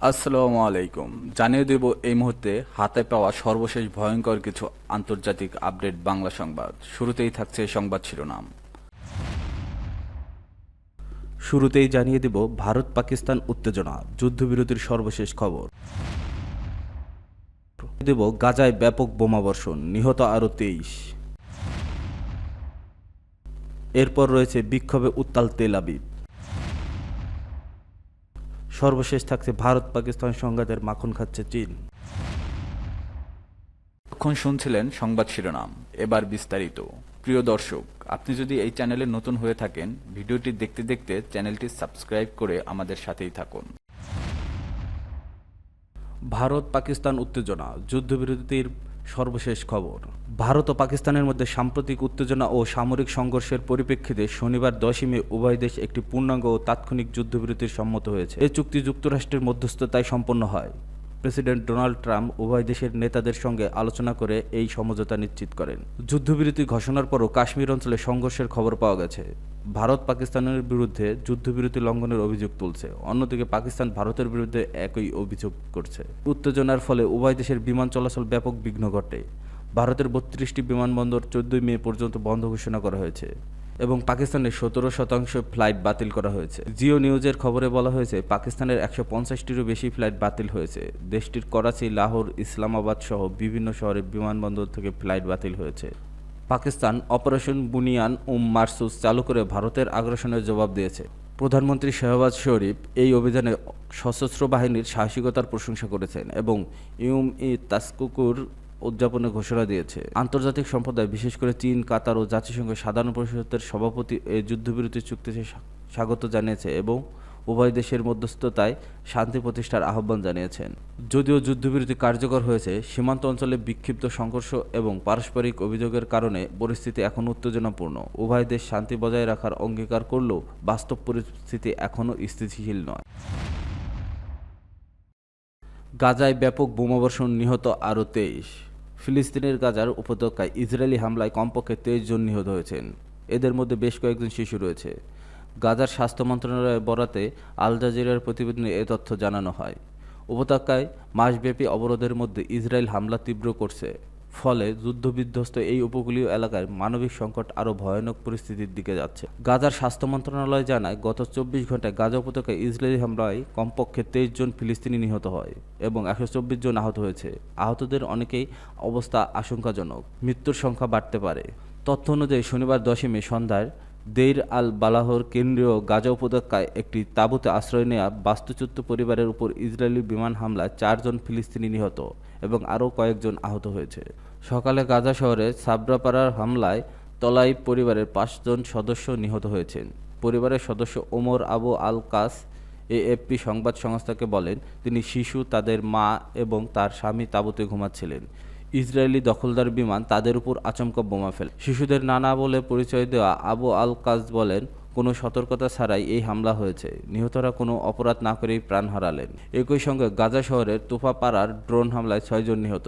আসসালামু আলাইকুম। জানিয়ে দেব এই মুহূর্তে হাতে পাওয়া সর্বশেষ ভয়ঙ্কর কিছু আন্তর্জাতিক আপডেট বাংলা সংবাদ। শুরুতেই থাকছে সংবাদ শিরোনাম। শুরুতেই জানিয়ে দেব ভারত পাকিস্তান উত্তেজনা, যুদ্ধবিরতির সর্বশেষ খবর। দেব গাজায় ব্যাপক বোমাবর্ষণ, নিহত আরও 23। এরপর রয়েছে বিক্ষোভে উত্তাল তেল আবিব। সর্বশেষ থাকছে ভারত পাকিস্তান সংঘাতের মাখন খাচ্ছে চীন। এখন শুনছিলেন সংবাদ শিরোনাম, এবার বিস্তারিত। প্রিয় দর্শক, আপনি যদি এই চ্যানেলে নতুন হয়ে থাকেন, ভিডিওটি দেখতে দেখতে চ্যানেলটি সাবস্ক্রাইব করে আমাদের সাথেই থাকুন। ভারত পাকিস্তান উত্তেজনা, যুদ্ধবিরতির সর্বশেষ খবর। ভারত ও পাকিস্তানের মধ্যে সাম্প্রতিক উত্তেজনা ও সামরিক সংঘর্ষের পরিপ্রেক্ষিতে শনিবার 10ই মে উভয় দেশ একটি পূর্ণাঙ্গ ও তাৎক্ষণিক যুদ্ধবিরতির সম্মত হয়েছে। এই চুক্তি যুক্তরাষ্ট্রের মধ্যস্থতায় সম্পন্ন হয়। প্রেসিডেন্ট ডোনাল্ড ট্রাম্প উভয় দেশের নেতাদের সঙ্গে আলোচনা করে এই সমঝোতা নিশ্চিত করেন। যুদ্ধবিরতি ঘোষণার পরও কাশ্মীর অঞ্চলে সংঘর্ষের খবর পাওয়া গেছে। ভারত পাকিস্তানের বিরুদ্ধে যুদ্ধবিরতি লঙ্ঘনের অভিযোগ তুলছে, অন্যদিকে পাকিস্তান ভারতের বিরুদ্ধে একই অভিযোগ করছে। উত্তেজনার ফলে উভয় দেশের বিমান চলাচল ব্যাপক বিঘ্ন ঘটে। ভারতের 32টি বিমানবন্দর 14 মে পর্যন্ত বন্ধ ঘোষণা করা হয়েছে এবং পাকিস্তানের 17% ফ্লাইট বাতিল করা হয়েছে। জিও নিউজের খবরে বলা হয়েছে, পাকিস্তানের 150টিরও বেশি ফ্লাইট বাতিল হয়েছে। দেশটির করাচি, লাহোর, ইসলামাবাদ সহ বিভিন্ন শহরের বিমানবন্দর থেকে ফ্লাইট বাতিল হয়েছে। পাকিস্তান অপারেশন বুনিয়ান মারসুস চালু করে ভারতের আগ্রাসনের জবাব দিয়েছে। প্রধানমন্ত্রী শেহবাজ শরীফ এই অভিযানে সশস্ত্র বাহিনীর সাহসিকতার প্রশংসা করেছেন এবং তাসকুকুর উদযাপনের ঘোষণা দিয়েছে। আন্তর্জাতিক সম্প্রদায়, বিশেষ করে চীন, কাতার ও জাতিসংঘ সাধারণ পরিষদের সভাপতি এই যুদ্ধবিরতি চুক্তিতে স্বাগত জানিয়েছে এবং উভয় দেশের মধ্যস্থতায় শান্তি প্রতিষ্ঠার আহ্বান জানিয়েছেন। যদিও যুদ্ধবিরতি কার্যকর হয়েছে, সীমান্ত অঞ্চলে বিক্ষিপ্ত সংঘর্ষ এবং পারস্পরিক অভিযোগের কারণে পরিস্থিতি এখন উত্তেজনাপূর্ণ। উভয় দেশ শান্তি বজায় রাখার অঙ্গীকার করলেও বাস্তব পরিস্থিতি এখনও স্থিতিশীল নয়। গাজায় ব্যাপক বোমাবর্ষণ, নিহত আরও 23। ফিলিস্তিনের গাজার উপত্যকায় ইসরায়েলি হামলায় কমপক্ষে 23 জন নিহত হয়েছেন। এদের মধ্যে বেশ কয়েকজন শিশু রয়েছে। গাজার স্বাস্থ্য মন্ত্রণালয়ের বরাতে আল জাজিরার প্রতিবেদনে এ তথ্য জানানো হয়। উপত্যকায় মাসব্যাপী অবরোধের মধ্যে ইসরায়েল হামলা তীব্র করছে, ফলে যুদ্ধবিধ্বস্ত এই উপকূলীয় এলাকায় মানবিক সংকট আরও ভয়ানক পরিস্থিতির দিকে যাচ্ছে। গাজার স্বাস্থ্য মন্ত্রণালয় জানায়, গত 24 ঘন্টায় গাজা উপত্যকায় ইসরায়েলি হামলায় কমপক্ষে 23 জন ফিলিস্তিনি নিহত হয় এবং 124 জন আহত হয়েছে। আহতদের অনেকেই অবস্থা আশঙ্কাজনক, মৃত্যুর সংখ্যা বাড়তে পারে। তথ্য অনুযায়ী শনিবার 10 মে সন্ধ্যায় দেইর আল বালাহর কেন্দ্রীয় গাজা উপত্যকায় একটি তাঁবুতে আশ্রয় নেওয়া বাস্তুচ্যুত পরিবারের উপর ইসরায়েলি বিমান হামলায় 4 জন ফিলিস্তিনি নিহত এবং আরও কয়েকজন আহত হয়েছে। সকালে গাজা শহরে সাবরাপাড়ার হামলায় তলাইব পরিবারের 5 জন সদস্য নিহত হয়েছেন। পরিবারের সদস্য ওমর আবু আল কাস এএফপি সংবাদ সংস্থাকে বলেন, তিনি শিশু, তাদের মা এবং তার স্বামী তাঁবুতে ঘুমাচ্ছিলেন। ইসরায়েলি দখলদার বিমান তাদের উপর আচমকা বোমা ফেলে। শিশুদের নানা বলে পরিচয় দেওয়া আবু আল কাজ বলেন, কোনো সতর্কতা ছাড়াই এই হামলা হয়েছে। নিহতরা কোনো অপরাধ না করেই প্রাণ হারালেন। একই সঙ্গে গাজা শহরের তুফাপাড়ার ড্রোন হামলায় 6 জন নিহত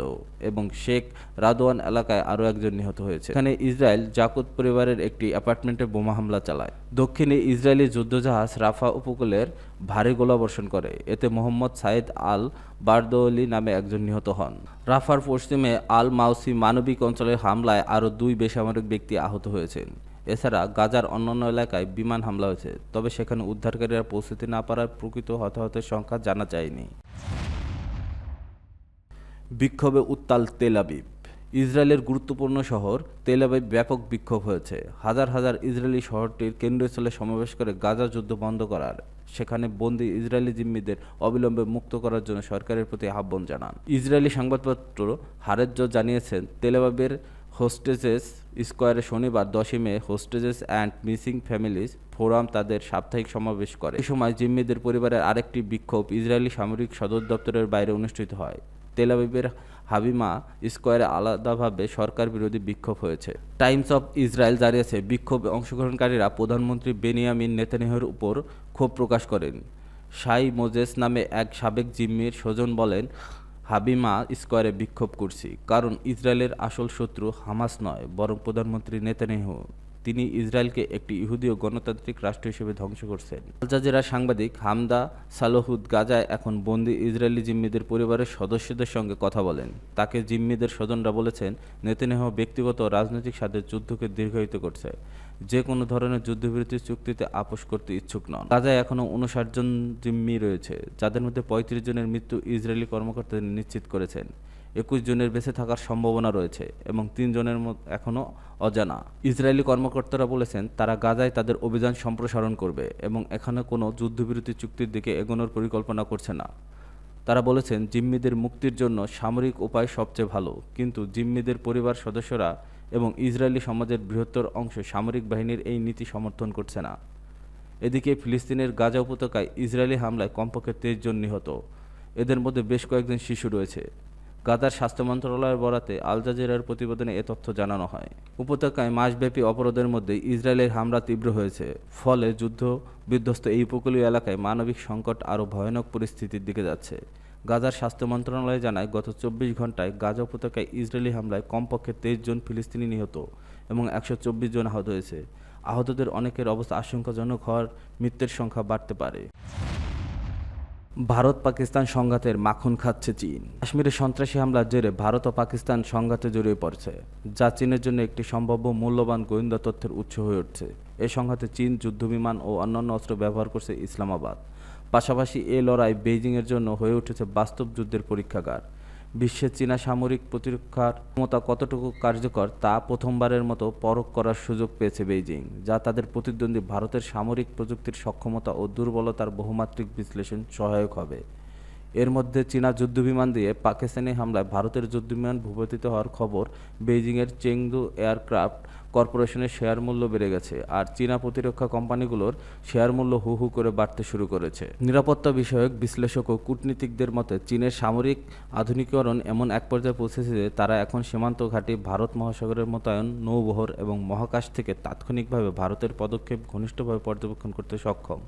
এবং শেখ রাদওয়ান এলাকায় আরও একজন নিহত হয়েছে। এখানে ইসরায়েল জাকুত পরিবারের একটি অ্যাপার্টমেন্টে বোমা হামলা চালায়। দক্ষিণে ইসরায়েলি যুদ্ধজাহাজ রাফা উপকূলের ভারী গোলাবর্ষণ করে। এতে মোহাম্মদ সাইদ আল বারদৌলি নামে একজন নিহত হন। রাফার পশ্চিমে আল মাউসি মানবিক অঞ্চলের হামলায় আরও 2 বেসামরিক ব্যক্তি আহত হয়েছেন। এছাড়া গাজার অন্যান্য এলাকায় বিমান হামলা হয়েছে, তবে সেখানে উদ্ধারকারীরা পৌঁছতে না পারার প্রকৃত হতাহতের সংখ্যা জানা যায়নি। বিক্ষোভে উত্তাল তেল আবিব। ইসরায়েলের গুরুত্বপূর্ণ শহর তেল আবিব ব্যাপক বিক্ষোভ হয়েছে। হাজার হাজার ইসরায়েলি শহরটির কেন্দ্রস্থলে সমাবেশ করে গাজা যুদ্ধ বন্ধ করার, সেখানে বন্দী ইসরায়েলি জিম্মিদের অবিলম্বে মুক্ত করার জন্য সরকারের প্রতি আহ্বান জানান। ইসরায়েলি সংবাদপত্র হারেজ্জ জানিয়েছেন, তেল আবিবের হোস্টেজেস স্কোয়ারে শনিবার 10 May hostages and missing families forum তাদের সাপ্তাহিক সমাবেশ করে। এই সময় জিম্মিদের পরিবারের আরেকটি বিক্ষোভ ইসরায়েলি সামরিক সদর দপ্তরের বাইরে অনুষ্ঠিত হয়। তেল আবিবের হাবিমা স্কোয়ারে আলাদাভাবে সরকার বিরোধী বিক্ষোভ হয়েছে। টাইমস অফ ইসরায়েল জানিয়েছে, বিক্ষোভে অংশগ্রহণকারীরা প্রধানমন্ত্রী বেনিয়ামিন নেতানিয়াহুর উপর ক্ষোভ প্রকাশ করেন। শাই মোজেস নামে এক সাবেক জিম্মির স্বজন বলেন, হাবিমা স্কোয়ারে বিক্ষোভ করছি কারণ ইসরায়েলের আসল শত্রু হামাস নয়, বরং প্রধানমন্ত্রী নেতানিয়াহু। তিনি ইসরায়েলকে একটি ইহুদি ও গণতান্ত্রিক রাষ্ট্র হিসেবে ধ্বংস করছেন। আল জাজিরার সাংবাদিক হামদা সালোহুদ গাজায় এখন বন্দী ইসরায়েলি জিম্মিদের পরিবারের সদস্যদের সঙ্গে কথা বলেন। তাকে জিম্মিদের স্বজনরা বলেছেন, নেতানিয়াহু ব্যক্তিগত ও রাজনৈতিক স্বার্থে যুদ্ধকে দীর্ঘায়িত করছে, যে কোনো ধরনের যুদ্ধবিরতি চুক্তিতে আপোষ করতে ইচ্ছুক নন। গাজায় এখনও 59 জন জিম্মি রয়েছে, যাদের মধ্যে 35 জনের মৃত্যু ইসরায়েলি কর্মকর্তা নিশ্চিত করেছেন। 21 জনের বেঁচে থাকার সম্ভাবনা রয়েছে এবং 3 জনের এখনও অজানা। ইসরায়েলি কর্মকর্তারা বলেছেন, তারা গাজায় তাদের অভিযান সম্প্রসারণ করবে এবং এখানে কোনো যুদ্ধবিরতি চুক্তির দিকে এগোনোর পরিকল্পনা করছে না। তারা বলেছেন, জিম্মিদের মুক্তির জন্য সামরিক উপায় সবচেয়ে ভালো, কিন্তু জিম্মিদের পরিবার সদস্যরা এবং ইসরায়েলি সমাজের বৃহত্তর অংশ সামরিক বাহিনীর এই নীতি সমর্থন করছে না। এদিকে ফিলিস্তিনের গাজা উপত্যকায় ইসরায়েলি হামলায় কমপক্ষে 23 জন নিহত, এদের মধ্যে বেশ কয়েকজন শিশু রয়েছে। গাজার স্বাস্থ্য মন্ত্রণালয়ের বরাতে আল জাজিরার প্রতিবেদনে এ তথ্য জানানো হয়। উপত্যকায় মাসব্যাপী অবরোধের মধ্যে ইসরায়েলের হামলা তীব্র হয়েছে, ফলে যুদ্ধ বিধ্বস্ত এই উপকূলীয় এলাকায় মানবিক সংকট আরও ভয়ানক পরিস্থিতির দিকে যাচ্ছে। গাজার স্বাস্থ্য মন্ত্রণালয় জানায়, গত 24 ঘন্টায় গাজা উপত্যকায় ইসরায়েলি হামলায় কমপক্ষে 23 জন ফিলিস্তিনি নিহত এবং 124 জন আহত হয়েছে। আহতদের অনেকের অবস্থা আশঙ্কাজনক হওয়ার মৃত্যুর সংখ্যা বাড়তে পারে। ভারত পাকিস্তান সংঘাতের মাখন খাচ্ছে চীন। কাশ্মীরে সন্ত্রাসী হামলার জেরে ভারত ও পাকিস্তান সংঘাতে জড়িয়ে পড়ছে, যা চীনের জন্য একটি সম্ভাব্য মূল্যবান গোয়েন্দা তথ্যের উৎস হয়ে উঠছে। এই সংঘাতে চীন যুদ্ধবিমান ও অন্যান্য অস্ত্র ব্যবহার করছে ইসলামাবাদ। পাশাপাশি এই লড়াই বেইজিংয়ের জন্য হয়ে উঠেছে বাস্তব যুদ্ধের পরীক্ষাগার। বিশ্বে চীনা সামরিক প্রতিরক্ষার ক্ষমতা কতটুকু কার্যকর তা প্রথমবারের মতো পরখ করার সুযোগ পেয়েছে বেইজিং, যা তাদের প্রতিদ্বন্দ্বী ভারতের সামরিক প্রযুক্তির সক্ষমতা ও দুর্বলতার বহুমাত্রিক বিশ্লেষণ সহায়ক হবে। এর মধ্যে চীনা যুদ্ধবিমান দিয়ে পাকিস্তানি হামলায় ভারতের যুদ্ধবিমান ভূপাতিত হওয়ার খবর, বেইজিংয়ের চেংদু এয়ারক্রাফট কর্পোরেশনের শেয়ার মূল্য বেড়ে গেছে, আর চীনা প্রতিরক্ষা কোম্পানিগুলোর শেয়ার মূল্য হু হু করে বাড়তে শুরু করেছে। নিরাপত্তা বিষয়ক বিশ্লেষক ও কূটনীতিকদের মতে, চীনের সামরিক আধুনিকীকরণ এমন এক পর্যায়ে পৌঁছেছে যে তারা এখন সীমান্ত ঘাঁটি, ভারত মহাসাগরের মোতায়েন নৌবহর এবং মহাকাশ থেকে তাৎক্ষণিকভাবে ভারতের পদক্ষেপ ঘনিষ্ঠভাবে পর্যবেক্ষণ করতে সক্ষম।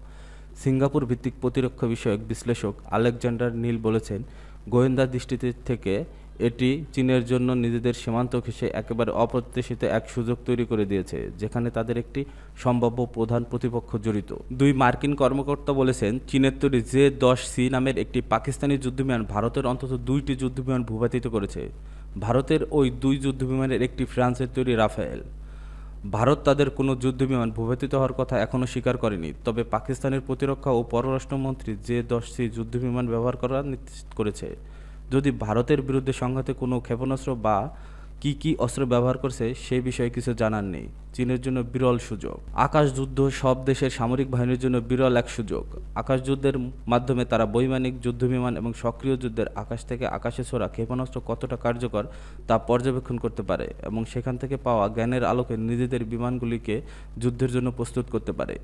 সিঙ্গাপুর ভিত্তিক প্রতিরক্ষা বিষয়ক বিশ্লেষক আলেকজান্ডার নীল বলেছেন, গোয়েন্দা দৃষ্টিতে থেকে এটি চীনের জন্য নিজেদের সীমান্ত ঘেঁষে একেবারে অপ্রত্যাশিত এক সুযোগ তৈরি করে দিয়েছে, যেখানে তাদের একটি সম্ভাব্য প্রধান প্রতিপক্ষ জড়িত। 2 মার্কিন কর্মকর্তা বলেছেন, চীনের তৈরি J-10C নামের একটি পাকিস্তানি যুদ্ধবিমান ভারতের অন্তত 2টি যুদ্ধবিমান ভূপাতিত করেছে। ভারতের ওই 2 যুদ্ধবিমানের একটি ফ্রান্সের তৈরি রাফায়েল। ভারত তাদের কোনো যুদ্ধবিমান ভূপাতিত হওয়ার কথা এখনও স্বীকার করেনি, তবে পাকিস্তানের প্রতিরক্ষা ও পররাষ্ট্রমন্ত্রী J-10C যুদ্ধবিমান ব্যবহার করার নিশ্চিত করেছে। যদি ভারতের বিরুদ্ধে সংঘাতে কোনো ক্ষেপণাস্ত্র বা কি অস্ত্র ব্যবহার করছে সে বিষয়ে কিছু জানার নেই। চীনের জন্য বিরল সুযোগ। আকাশ যুদ্ধ সব দেশের সামরিক বাহিনীর জন্য বিরল এক সুযোগ। আকাশ যুদ্ধের মাধ্যমে তারা বৈমানিক যুদ্ধবিমান এবং সক্রিয় যুদ্ধের আকাশ থেকে আকাশে ছোড়া ক্ষেপণাস্ত্র কতটা কার্যকর তা পর্যবেক্ষণ করতে পারে এবং সেখান থেকে পাওয়া জ্ঞানের আলোকে নিজেদের বিমানগুলিকে যুদ্ধের জন্য প্রস্তুত করতে পারে।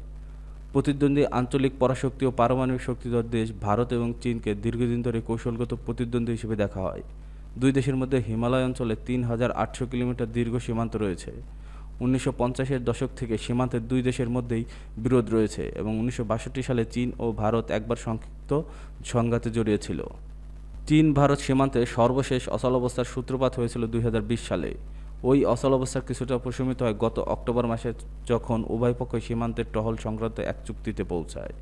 প্রতিদ্বন্দ্বী আঞ্চলিক পরাশক্তি ও পারমাণবিক শক্তিধর দেশ ভারত এবং চীনকে দীর্ঘদিন ধরে কৌশলগত প্রতিদ্বন্দ্বী হিসেবে দেখা হয়। 2 দেশের মধ্যে হিমালয় অঞ্চলে 3800 কিলোমিটার দীর্ঘ সীমান্ত রয়েছে। 1950-এর দশক থেকে সীমান্তের 2 দেশের মধ্যেই বিরোধ রয়েছে এবং 1962 সালে চীন ও ভারত একবার সংক্ষিপ্ত সংঘাতে জড়িয়েছিল। চীন ভারত সীমান্তে সর্বশেষ অচলাবস্থার সূত্রপাত হয়েছিল 2020 সালে। ওই অচলাবস্থা কিছুটা প্রশমিত হয় গত অক্টোবর মাসে, যখন উভয় পক্ষ সীমান্তের টহল সংক্রান্ত এক চুক্তিতে পৌঁছায়।